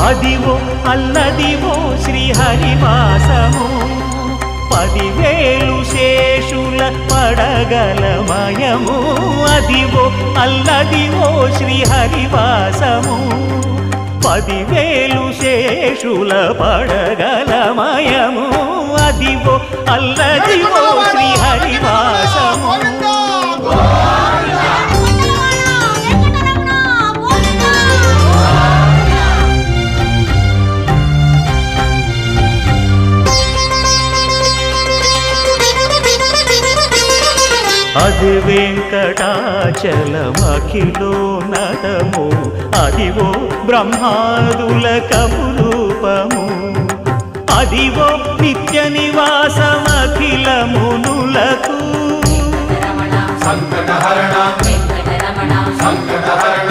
అదివో అల్లదివో శ్రీహరివాసము 10,000 శేషుల పడగలమయము అదివో అల్లదివో శ్రీహరివాసము 10,000 శేషుల పడగలమయము అదివో అల్లదివో శ్రీహరివాసము అది వెంకటాచలమఖిలో నటము అదివో బ్రహ్మాదుల కపురూపము అదివో నిత్య నివాసమఖిల మునులకు సంకటహరణ సంకటహరణ